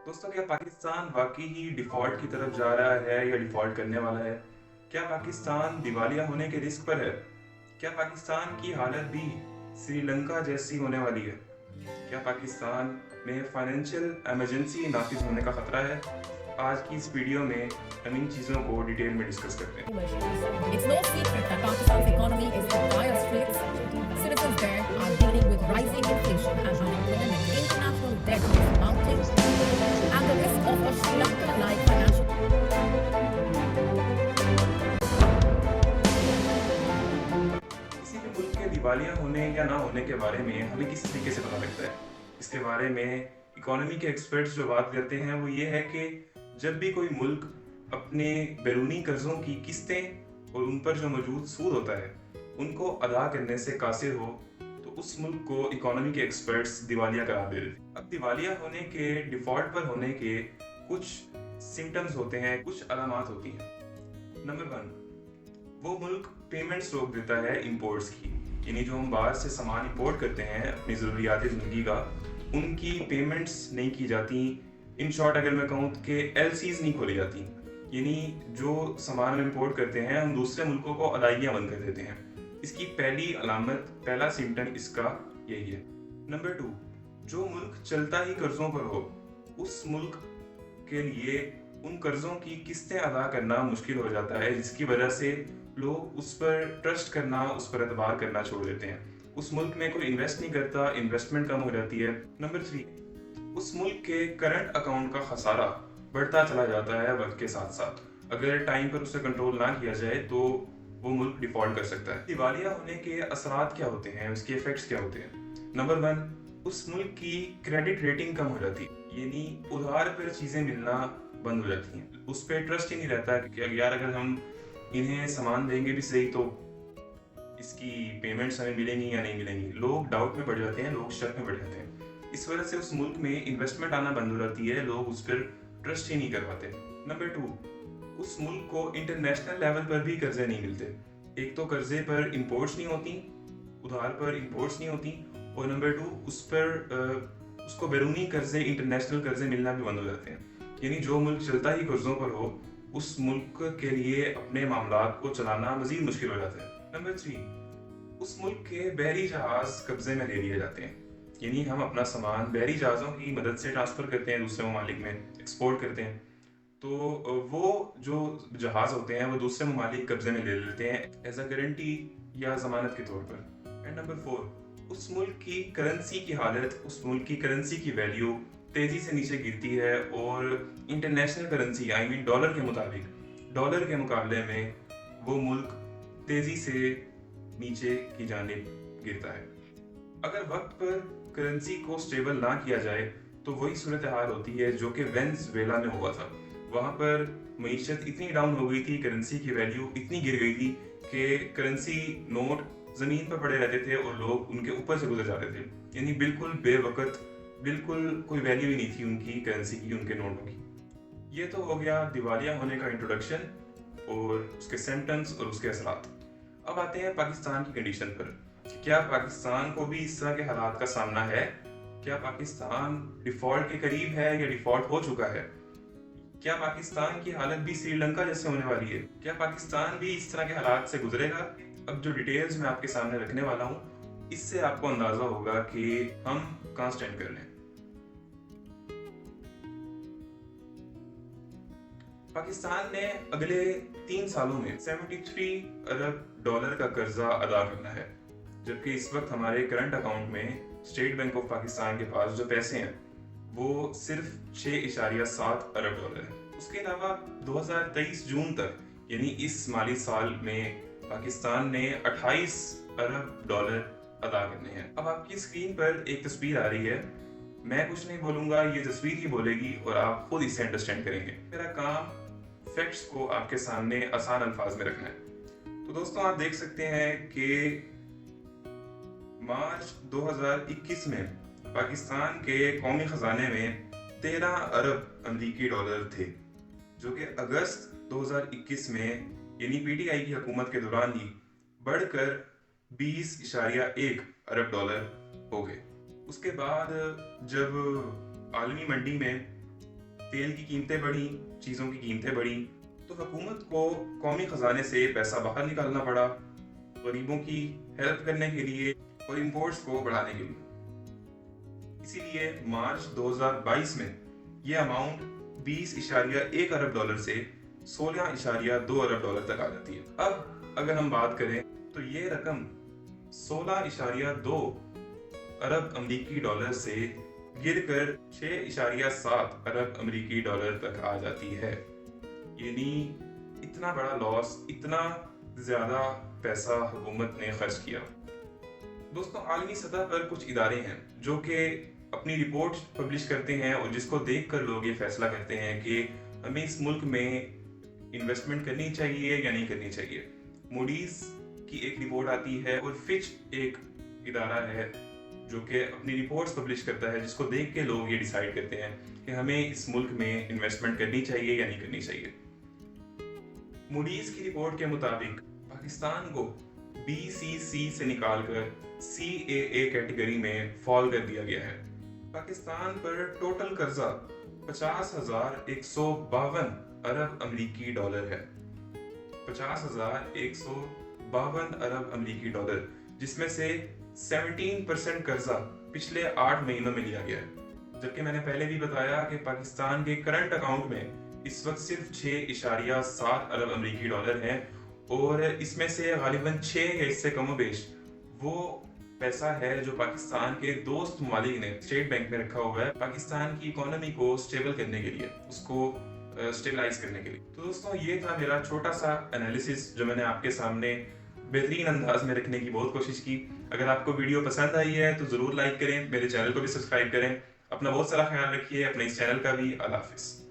दोस्तों, क्या पाकिस्तान वाकई ही डिफ़ॉल्ट की तरफ जा रहा है या डिफ़ॉल्ट करने वाला है? क्या पाकिस्तान दिवालिया होने के रिस्क पर है? क्या पाकिस्तान की हालत भी श्रीलंका जैसी होने वाली है? क्या पाकिस्तान में फाइनेंशियल इमरजेंसी नाफिज होने का खतरा है? आज की इस वीडियो में हम इन चीज़ों को डिटेल में डिस्कस करते हैं। It's no secret that Pakistan's economy is in dire straits. Citizens there are dealing with rising inflation and unemployment, international debt is mounting, and the risk of a Sri Lanka-like financial. किसी भी मुल्क के दिवालिया होने या ना होने के बारे में हमें किस तरीके से पता लगता है? इसके बारे में इकोनॉमी के एक्सपर्ट्स जो बात करते हैं वो ये है कि जब भी कोई मुल्क अपने बैरूनी कर्जों की किस्तें और उन पर जो मौजूद सूद होता है उनको अदा करने से कासिर हो तो उस मुल्क को इकोनॉमी के एक्सपर्ट्स दिवालिया करार दे देते हैं। अब दिवालिया होने के, डिफॉल्ट पर होने के कुछ सिम्टम्स होते हैं, कुछ अलामात होती हैं। नंबर 1, वो मुल्क पेमेंट्स रोक देता है इंपोर्ट्स की, यानी जो हम बाहर से सामान इंपोर्ट करते हैं अपनी ज़रूरियात ज़िंदगी का, उनकी पेमेंट्स नहीं की जाती। इन शॉर्ट अगर मैं कहूँ कि एलसीज नहीं खोली जाती, यानी जो सामान हम इंपोर्ट करते हैं हम दूसरे मुल्कों को अदायगियाँ बंद कर देते हैं। इसकी पहली अलामत, पहला सिम्टम इसका यही है। नंबर 2, जो मुल्क चलता ही कर्जों पर हो उस मुल्क के लिए उन कर्जों की किस्तें अदा करना मुश्किल हो जाता है, जिसकी वजह से लोग उस पर ट्रस्ट करना, उस पर एतबार करना छोड़ देते हैं। उस मुल्क में कोई इन्वेस्ट नहीं करता, इन्वेस्टमेंट कम हो जाती है। नंबर 3, उस मुल्क के करंट अकाउंट का खसारा बढ़ता चला जाता है वक्त के साथ साथ। अगर टाइम पर उसे कंट्रोल ना किया जाए तो वो मुल्क डिफॉल्ट कर सकता है। दिवालिया होने के असरात क्या होते हैं, उसके इफेक्ट्स क्या होते हैं? नंबर 1, उस मुल्क की क्रेडिट रेटिंग कम हो जाती है, यानी उधार पर चीज़ें मिलना बंद हो जाती हैं। उस पर ट्रस्ट ही नहीं रहता कि यार अगर हम इन्हें सामान देंगे भी सही तो इसकी पेमेंट्स हमें मिलेंगी या नहीं मिलेंगी। लोग डाउट में पड़ जाते हैं, लोग शक में पड़ जाते हैं। इस वजह से उस मुल्क में इन्वेस्टमेंट आना बंद हो जाती है, लोग उस पर ट्रस्ट ही नहीं कर पाते। नंबर 2, उस मुल्क को इंटरनेशनल लेवल पर भी कर्जे नहीं मिलते। एक तो कर्जे पर इंपोर्ट्स नहीं होती, उधार पर इंपोर्ट्स नहीं होती, और नंबर 2, उस पर उसको बैरूनी कर्जे, इंटरनेशनल कर्जे मिलना भी बंद हो जाते हैं। यानी जो मुल्क चलता ही कर्जों पर हो उस मुल्क के लिए अपने मामलात को चलाना मजीद मुश्किल हो जाता है। नंबर 3, उस मुल्क के बहरी जहाज कब्जे में ले लिए जाते हैं, यानी हम अपना सामान बहरी जहाज़ों की मदद से ट्रांसफ़र करते हैं, दूसरे ममालिक में एक्सपोर्ट करते हैं, तो वो जो जहाज़ होते हैं वो दूसरे ममालिक कब्जे में ले लेते हैं एज अ गारंटी या ज़मानत के तौर पर। एंड नंबर 4, उस मुल्क की करेंसी की हालत, उस मुल्क की करेंसी की वैल्यू तेज़ी से नीचे गिरती है, और international currency I mean dollar के मुताबिक, डॉलर के मुकाबले में वो मुल्क तेज़ी से नीचे की जानिब गिरता है। अगर वक्त पर करेंसी को स्टेबल ना किया जाए तो वही सूरत हाल होती है जो कि वेनेजुएला में हुआ था। वहाँ पर मईशत इतनी डाउन हो गई थी, करेंसी की वैल्यू इतनी गिर गई थी कि करेंसी नोट ज़मीन पर पड़े रहते थे और लोग उनके ऊपर से गुजर जाते थे, यानी बिल्कुल बेवकत, बिल्कुल कोई वैल्यू ही नहीं थी उनकी करेंसी की, उनके नोटों की। ये तो हो गया दिवालिया होने का इंट्रोडक्शन और उसके सिम्टम्स और उसके असरात। अब आते हैं पाकिस्तान की कंडीशन पर। क्या पाकिस्तान को भी इस तरह के हालात का सामना है? क्या पाकिस्तान डिफॉल्ट के करीब है या डिफॉल्ट हो चुका है? क्या पाकिस्तान की हालत भी श्रीलंका जैसे होने वाली है? क्या पाकिस्तान भी इस तरह के हालात से गुजरेगा? अब जो डिटेल्स मैं आपके सामने रखने वाला हूँ इससे आपको अंदाजा होगा कि हम कहाँ स्टैंड कर रहे हैं। पाकिस्तान ने अगले 3 सालों में 73 अरब डॉलर का कर्जा अदा करना है, जबकि इस वक्त हमारे करंट अकाउंट में स्टेट बैंक ऑफ पाकिस्तान के पास जो पैसे हैं वो सिर्फ 6.7 अरब डॉलर है। उसके अलावा 2023 जून तक, यानी इस माली साल में पाकिस्तान ने 28 अरब डॉलर अदा करने हैं। अब आपकी स्क्रीन पर एक तस्वीर आ रही है, मैं कुछ नहीं बोलूंगा, ये तस्वीर ही बोलेगी और आप खुद इसे अंडरस्टैंड करेंगे। मेरा काम फैक्ट्स को आपके सामने आसान अल्फाज में रखना है। तो दोस्तों, आप देख सकते हैं कि मार्च 2021 में पाकिस्तान के कौमी खजाने में 13 अरब अमरीकी डॉलर थे, जो कि अगस्त 2021 में यानी पीटीआई की हुकूमत के दौरान ही बढ़कर 20.1 अरब डॉलर हो गए। उसके बाद जब आलमी मंडी में तेल की कीमतें बढ़ी, चीज़ों की कीमतें बढ़ी, तो हुकूमत को कौमी ख़जाने से पैसा बाहर निकालना पड़ा गरीबों की हेल्प करने के लिए और इंपोर्ट्स को बढ़ाने के लिए। इसीलिए मार्च 2022 में ये अमाउंट 20.1 अरब डॉलर से 16.2 अरब डॉलर तक आ जाती है। अब अगर हम बात करें तो ये रकम 16.2 अरब अमरीकी डॉलर से गिरकर 6.7 अरब अमरीकी डॉलर तक आ जाती है। यानी इतना बड़ा लॉस, इतना ज़्यादा पैसा हुकूमत ने खर्च किया। दोस्तों, आलमी सतह पर कुछ इदारे हैं जो कि अपनी रिपोर्ट पब्लिश करते हैं और जिसको देखकर लोग ये फैसला करते हैं कि हमें इस मुल्क में इन्वेस्टमेंट करनी चाहिए या नहीं करनी चाहिए। मूडीज की एक रिपोर्ट आती है और फिच एक इदारा है जो कि अपनी रिपोर्ट्स पब्लिश करता है, जिसको देख के लोग ये डिसाइड करते हैं कि हमें इस मुल्क में इन्वेस्टमेंट करनी चाहिए या नहीं करनी चाहिए। मूडीज की रिपोर्ट के मुताबिक पाकिस्तान को BCC से निकालकर CAA कैटेगरी में फॉल कर दिया गया है। पाकिस्तान पर टोटल कर्जा 50,152 अरब अमरीकी डॉलर है। 50,152 अरब अमरीकी डॉलर, जिसमें से 17% कर्जा पिछले 8 महीनों में लिया गया है। जबकि मैंने पहले भी बताया कि पाकिस्तान के करंट अकाउंट में इस वक्त सिर्फ 6.7 अरब अमरीकी डॉलर हैं और इसमें से गालिबन 6 या इससे कमोबेश वो पैसा है जो पाकिस्तान के दोस्त ममालिक ने स्टेट बैंक में रखा हुआ है पाकिस्तान की इकोनॉमी को स्टेबल करने के लिए, उसको स्टेबलाइज करने के लिए। तो दोस्तों, ये था मेरा छोटा सा एनालिसिस जो मैंने आपके सामने बेहतरीन अंदाज में रखने की बहुत कोशिश की। अगर आपको वीडियो पसंद आई है तो ज़रूर लाइक करें, मेरे चैनल को भी सब्सक्राइब करें। अपना बहुत सारा ख्याल रखिए, अपने इस चैनल का भी। अल्लाह हाफिज़।